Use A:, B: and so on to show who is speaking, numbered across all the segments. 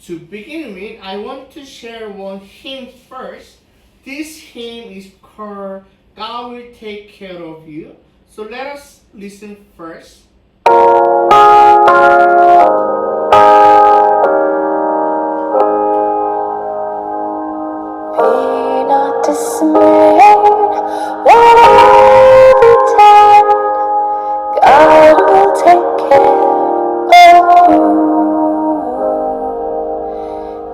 A: To begin with, I want to share one hymn first. This hymn is called God Will Take Care of You. So let us listen first.
B: Be not dismayed, whatever betide, God will take care of you.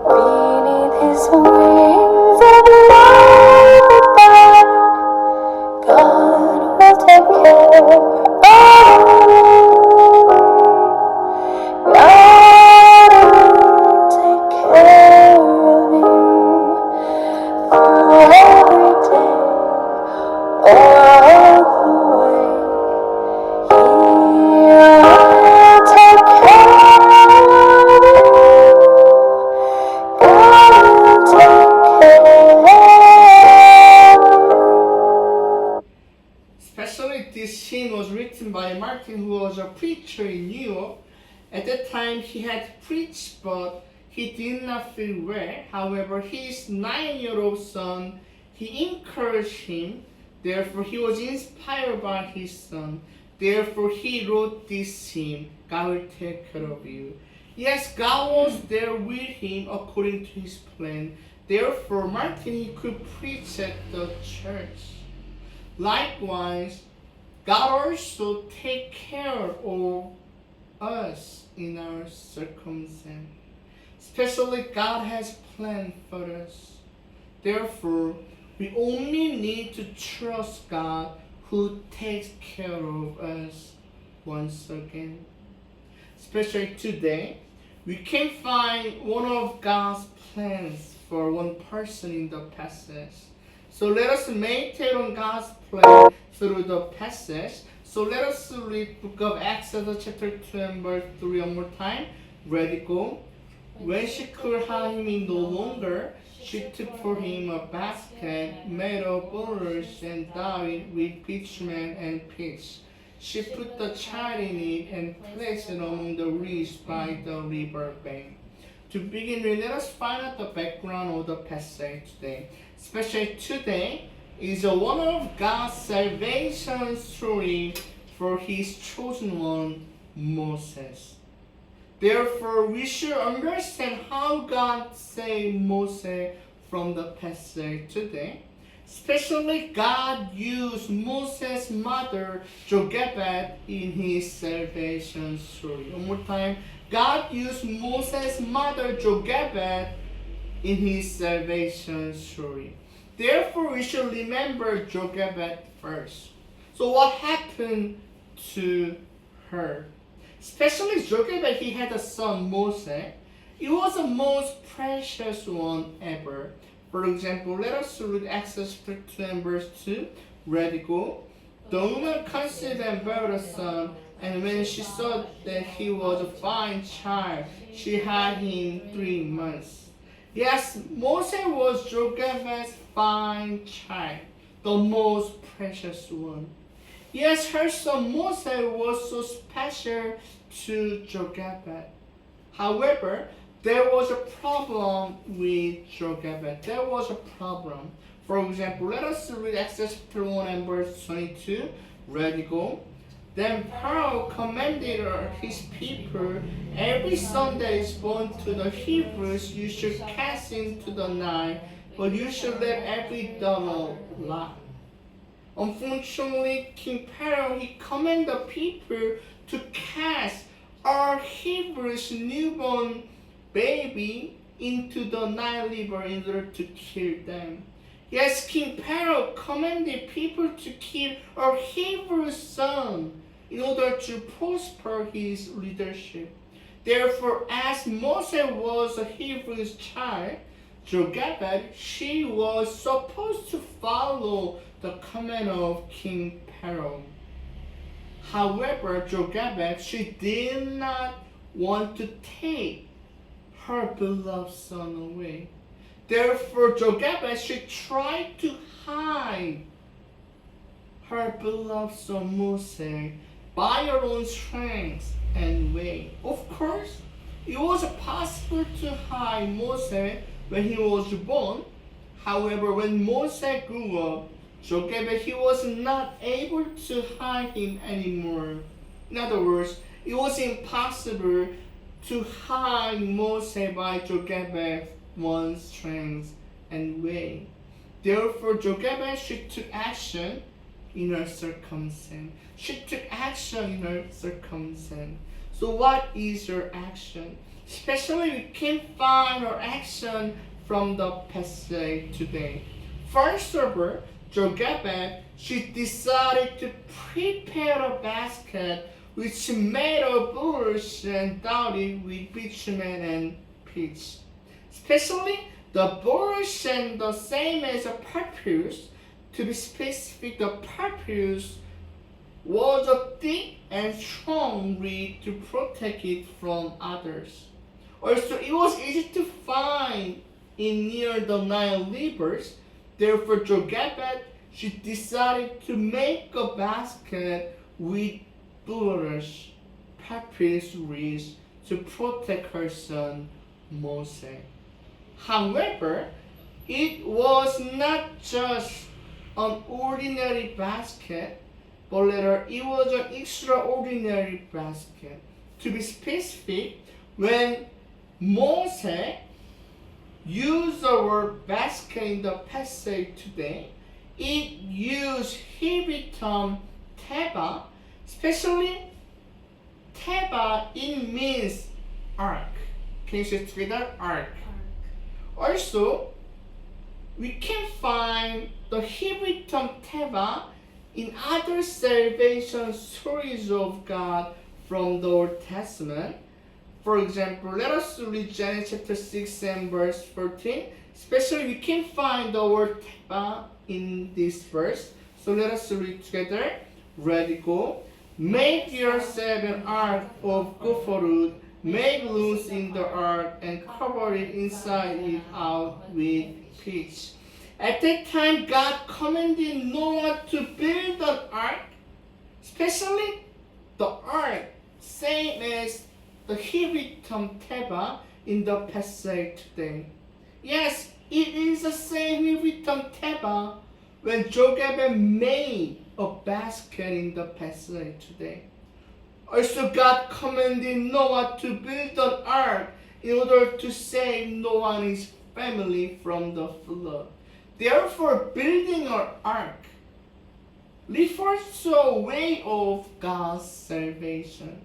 B: Beneath His wings of love abide, God will take care of you. God will take care of you through every day, all the way. He will take care of you. God will take care of you.
A: Especially this hymn was written by Martin, who was a preacher in New York. At that time, he had preached, but he did not feel well. However, his 9-year-old son, he encouraged him. Therefore, he was inspired by his son. Therefore, he wrote this hymn, God will take care of you. Yes, God was there with him according to his plan. Therefore, Martin, he could preach at the church. Likewise, God also take care of us in our circumstance. Especially God has planned for us. Therefore, we only need to trust God who takes care of us once again. Especially today, we can find one of God's plans for one person in the passage. So let us meditate on God's plan through the passage. So let us read book of Exodus chapter 2 and verse 3 one more time. Ready, go. When she could hide him no longer, she took for him a basket made of bulrushes and dyed with bitumen and pitch. She put the child in it and placed it among the reeds by the river bank. To begin with, let us find out the background of the passage today. Especially today is one of God's salvation story for His chosen one, Moses. Therefore, we should understand how God saved Moses from the passage today. Especially, God used Moses' mother, Jochebed, in His salvation story. One more time. God used Moses' mother, Jochebed, in His salvation story. Therefore, we should remember Jochebed first. So, what happened to her? Especially Jochebed, he had a son, Moses. It was the most precious one ever. For example, let us read Exodus 2 and verse 2. Ready, go. The woman conceived and bare a son, and when she saw that he was a fine child, she had him 3 months. Yes, Moses was Jochebed's fine child, the most precious one. Yes, her son Moses was so special to Jochebed. However, there was a problem with Jochebed. There was a problem. For example, let us read Exodus 1 and verse 22. Ready, go. Then Pharaoh commanded his people, every son that is born to the Hebrews you should cast into the Nile, but you should let every daughter lie. Unfortunately, King Pharaoh, he commanded the people to cast our Hebrews newborn baby into the Nile River in order to kill them. Yes, King Pharaoh commanded people to kill our Hebrew son in order to prosper his leadership. Therefore, as Moses was a Hebrew child, Jochebed, she was supposed to follow the command of King Pharaoh. However, Jochebed, she did not want to take her beloved son away. Therefore, Jochebed, she tried to hide her beloved son Moses by her own strength and way. Of course, It was possible to hide Moses when he was born. However, when Moses grew up, Jochebed, he was not able to hide him anymore. In other words, it was impossible to hide Moses by Jochebed's one strength and way. Therefore, Jochebed, she took action in her circumstance. She took action in her circumstance. So what is her action? Especially we can find her action from the passage today. First of all, Jochebed, she decided to prepare a basket which made of bulrush and dotted with bitumen and pitch. Especially the bulrush and the same as a papyrus. To be specific, the papyrus was a thick and strong reed to protect it from others. Also, it was easy to find in near the Nile rivers. Therefore, Jochebed, she decided to make a basket with bulrush, papyrus reeds to protect her son Moses. However, it was not just an ordinary basket, but rather it was an extraordinary basket. To be specific, when Moses used the word basket in the passage today, it used Hebrew term teba, especially teba, it means ark. Can you say together? Ark. Also, we can find the Hebrew term teba in other salvation stories of God from the Old Testament. For example, let us read Genesis chapter 6 and verse 14. Especially we can find the word teba in this verse. So let us read together. Ready, go. Make yourself an ark of gopher wood. Make loose in the ark and cover it inside it out with pitch. At that time, God commanded Noah to build an ark, especially the ark, same as the Hebrew term teba in the passage today. Yes, it is the same Hebrew term teba when Jochebed made a basket in the passage today. Also, God commanded Noah to build an ark in order to save Noah and his family from the flood. Therefore, building an ark refers to a way of God's salvation.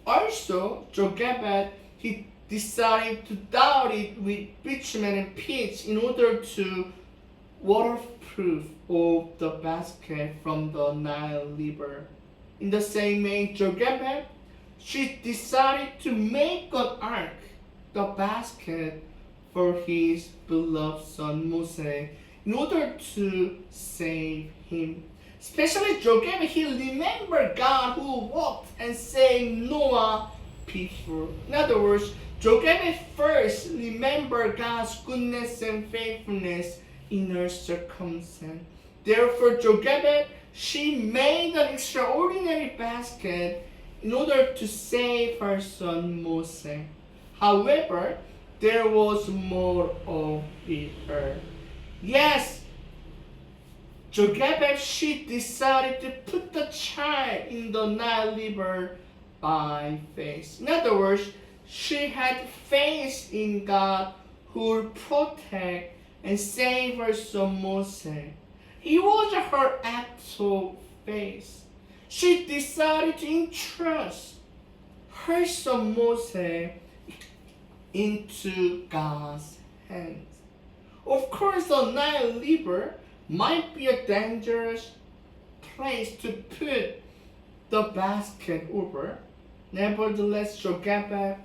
A: Also, Jochebed, he decided to dot it with bitumen and pitch in order to waterproof of the basket from the Nile River. In the same way, Jochebed, she decided to make an ark, the basket, for his beloved son Moses in order to save him. Especially Jochebed, he remembered God who walked and saved Noah before. In other words, Jochebed first remembered God's goodness and faithfulness in her circumstance. Therefore, Jochebed, she made an extraordinary basket in order to save her son Moses. However, there was more of it her. Yes, Jochebed, she decided to put the child in the Nile River by faith. In other words, she had faith in God who will protect and save her son Moses. It was her act of faith. She decided to entrust her son Moses into God's hands. Of course, the Nile River might be a dangerous place to put the basket over. Nevertheless, Jochebed,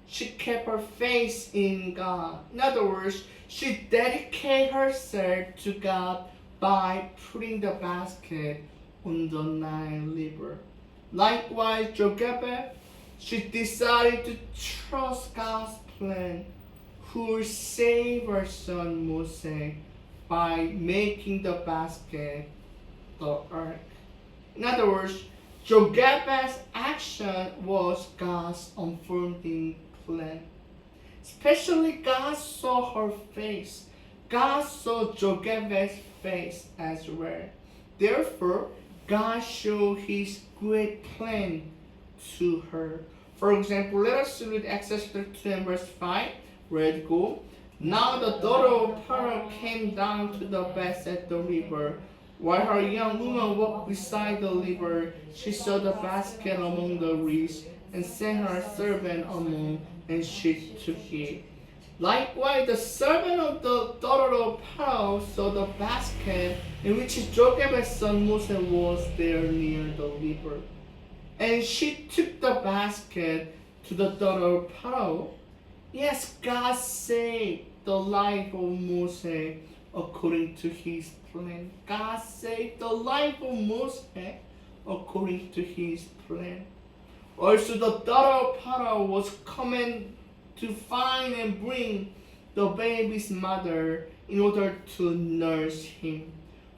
A: she kept her faith in God. In other words, she dedicated herself to God by putting the basket on the Nile River. Likewise, Jochebed, she decided to trust God's plan, who will save her son Moses by making the basket the ark. In other words, Jochebed's action was God's unfolding plan. Especially God saw her face. God saw Jochebed's face as well. Therefore, God showed his great plan to her. For example, let us read Exodus 32 and verse 5. Read go. Now the daughter of Pharaoh came down to the best at the river. While her young woman walked beside the river, she saw the basket among the reeds and sent her servant among, and she took it. Likewise, the servant of the daughter of Pharaoh saw the basket in which Jochebed's son Moses was there near the river. And she took the basket to the daughter of Pharaoh. Yes, God saved the life of Moses according to his plan. God saved the life of Moses according to his plan. Also, the daughter of Pharaoh was coming to find and bring the baby's mother in order to nurse him.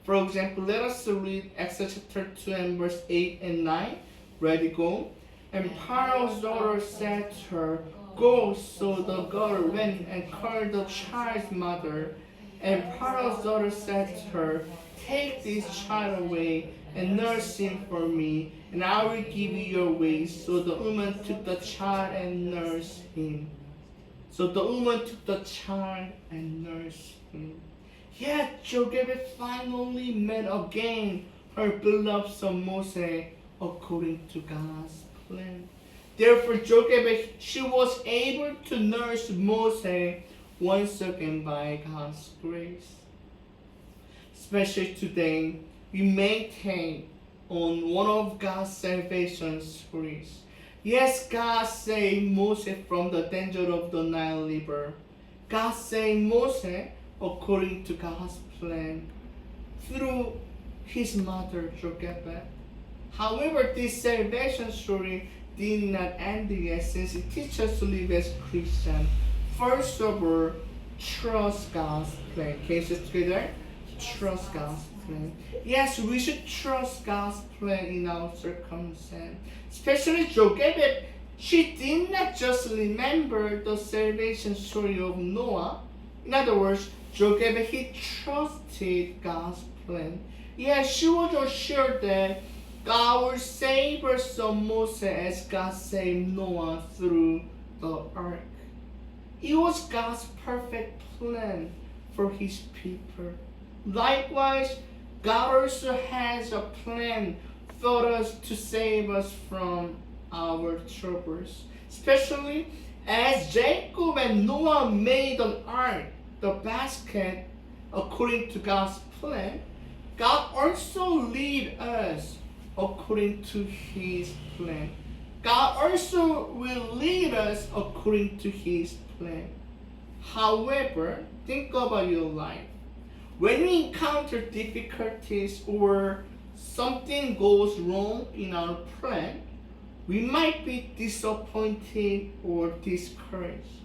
A: For example, let us read Exodus chapter 2 and verse 8 and 9. Ready, go. And Pharaoh's daughter said to her, Go. So the girl went and called the child's mother. And Pharaoh's daughter said to her, Take this child away and nurse him for me, and I will give you your wages. So the woman took the child and nursed him. Yet Jochebed finally met again her beloved son Moses according to God's plan. Therefore, Jochebed, she was able to nurse Moses once again by God's grace. Especially today, we meditate on one of God's salvation stories. Yes, God saved Moses from the danger of the Nile River. God saved Moses according to God's plan through his mother Jochebed. However, this salvation story did not end yet, since it teaches us to live as Christians. First of all, trust God's plan. Can you say it together? Trust God's plan. Yes, we should trust God's plan in our circumstance. Especially Jochebed, she did not just remember the salvation story of Noah. In other words, Jochebed, he trusted God's plan. Yes, she was assured that God will save her son Moses as God saved Noah through the ark. It was God's perfect plan for his people. Likewise, God also has a plan for us to save us from our troubles. Especially as Jacob and Noah made an ark, the basket, according to God's plan, God also lead us according to his plan. God also will lead us according to his plan. However, think about your life. When we encounter difficulties or something goes wrong in our plan, we might be disappointed or discouraged.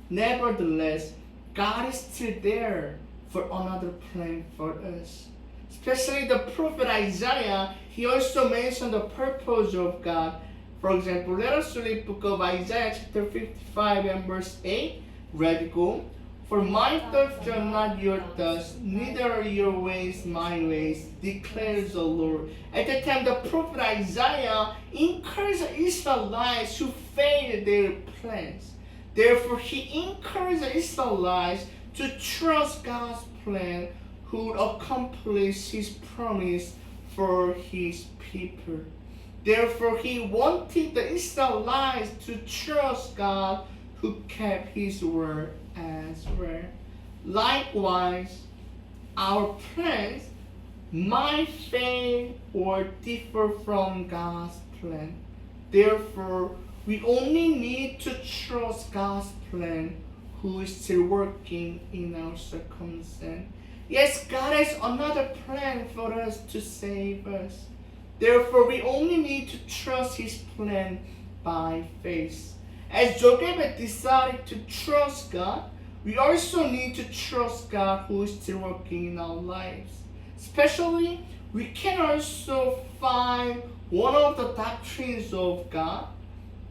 A: Nevertheless, God is still there for another plan for us. Especially the prophet Isaiah, he also mentioned the purpose of God. For example, let us read the book of Isaiah chapter 55 and verse 8. Ready, go. For my thoughts are not your thoughts, neither are your ways my ways, declares the Lord. At that time, the prophet Isaiah encouraged the Israelites who failed their plans. Therefore, he encouraged the Israelites to trust God's plan, who would accomplish his promise for his people. Therefore, he wanted the Israelites to trust God, who kept his word as well. Likewise, our plans might fail or differ from God's plan. Therefore, we only need to trust God's plan, who is still working in our circumstance. Yes, God has another plan for us to save us. Therefore, we only need to trust his plan by faith. As Jochebed decided to trust God, we also need to trust God, who is still working in our lives. Especially, we can also find one of the doctrines of God,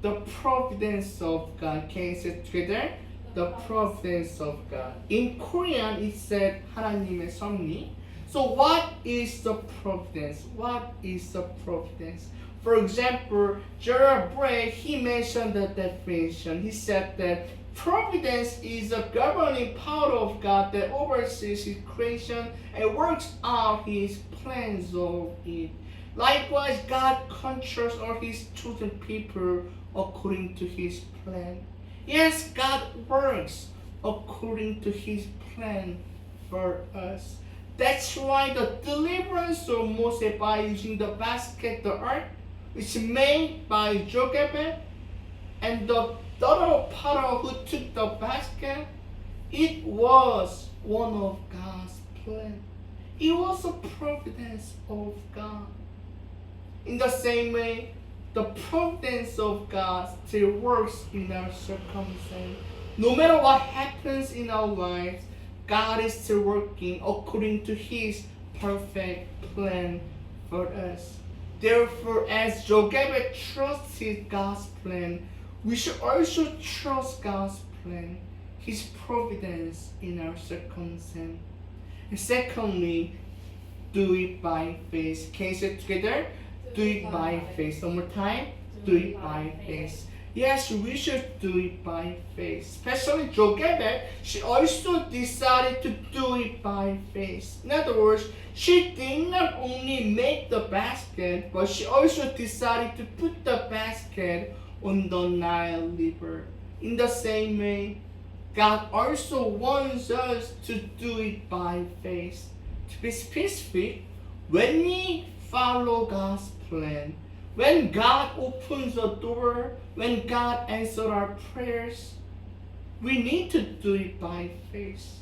A: the providence of God. Can you say together? The providence of God. In Korean, it said 하나님의 섭리. So what is the providence? What is the providence? For example, Gerald Bray, he mentioned the definition. He said that providence is a governing power of God that oversees His creation and works out His plans of it. Likewise, God controls all His chosen people according to His plan. Yes, God works according to His plan for us. That's why the deliverance of Moses by using the basket, the ark, is made by Rev.David, and the daughter of Pharaoh who took the basket, it was one of God's plan. It was a providence of God. In the same way, the providence of God still works in our circumstance. No matter what happens in our lives, God is still working according to His perfect plan for us. Therefore, as Rev.David trusted God's plan, we should also trust God's plan, His providence in our circumstance. And secondly, do it by faith. Can you say it together? Do it by faith. One more time. Do it by faith. Yes, we should do it by faith. Especially Rev.David, she also decided to do it by faith. In other words, she did not only make the basket, but she also decided to put the basket on the Nile River. In the same way, God also wants us to do it by faith. To be specific, when we follow God's plan, when God opens a door, when God answers our prayers, we need to do it by faith.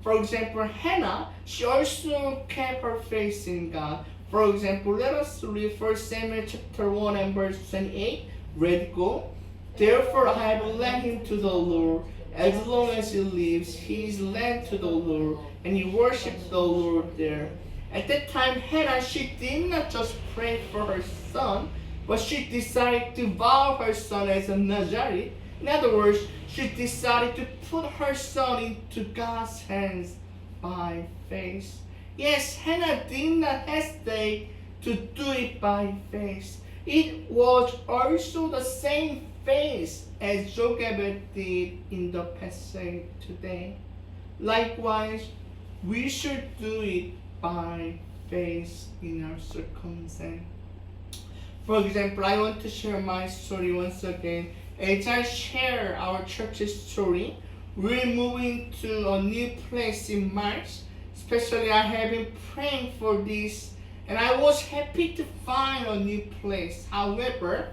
A: For example, Hannah, she also kept her faith in God. For example, let us read 1 Samuel chapter 1 and verse 28. Ready, go. Therefore I have led him to the Lord. As long as he lives, he is led to the Lord, and he worships the Lord there. At that time, Hannah, she did not just pray for her son, but she decided to vow her son as a Nazarite. In other words, she decided to put her son into God's hands by faith. Yes, Hannah did not hesitate to do it by faith. It was also the same faith as Rev.David did in the passage today. Likewise, we should do it by faith in our circumstance. For example, I want to share my story once again. As I share our church's story, we're moving to a new place in March. Especially, I have been praying for this, and I was happy to find a new place. However,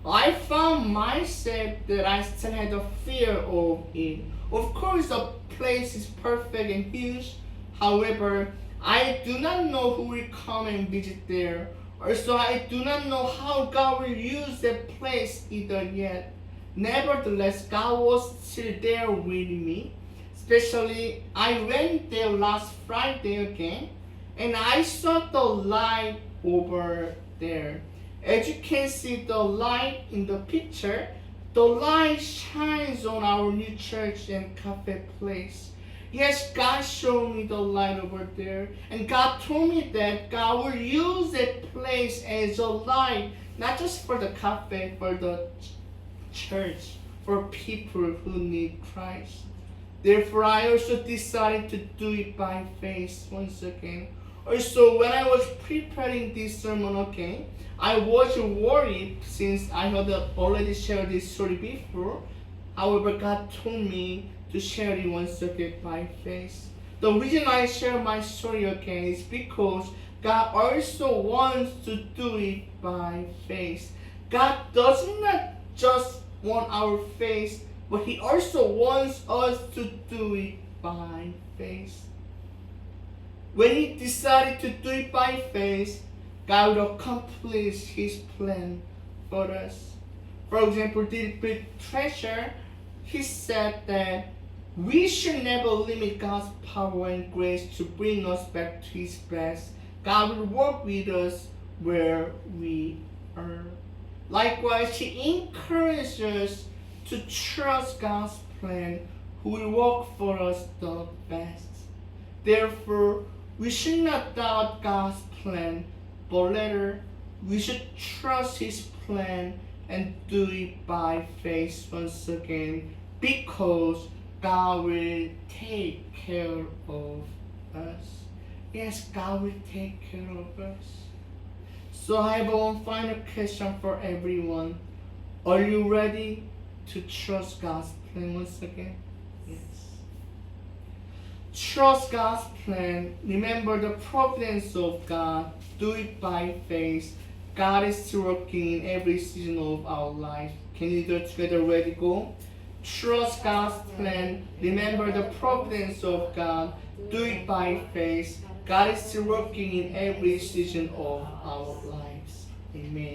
A: I found myself that I still had a fear of it. Of course, the place is perfect and huge. However, I do not know who will come and visit there. Also, I do not know how God will use that place either yet. Nevertheless, God was still there with me. Especially, I went there last Friday again, and I saw the light over there. As you can see the light in the picture, the light shines on our new church and cafe place. Yes, God showed me the light over there, and God told me that God will use that place as a light, not just for the cafe, for the church, for people who need Christ. Therefore, I also decided to do it by faith once again. Also, when I was preparing this sermon again, I was worried since I had already shared this story before. However, God told me to share it once again by faith. The reason I share my story again is because God also wants to do it by faith. God does not just want our faith, but He also wants us to do it by faith. When He decided to do it by faith, God will accomplish His plan for us. For example, David Treasure, he said that we should never limit God's power and grace to bring us back to His best. God will work with us where we her. Likewise, she encourages us to trust God's plan, who will work for us the best. Therefore, we should not doubt God's plan, but rather we should trust His plan and do it by faith once again, because God will take care of us. Yes, God will take care of us. So I have one final question for everyone. Are you ready to trust God's plan once again? Yes. Trust God's plan. Remember the providence of God. Do it by faith. God is still working in every season of our life. Can you do it together? Ready, go? Trust God's plan. Remember the providence of God. Do it by faith. God is still working in every season of our lives. Amen.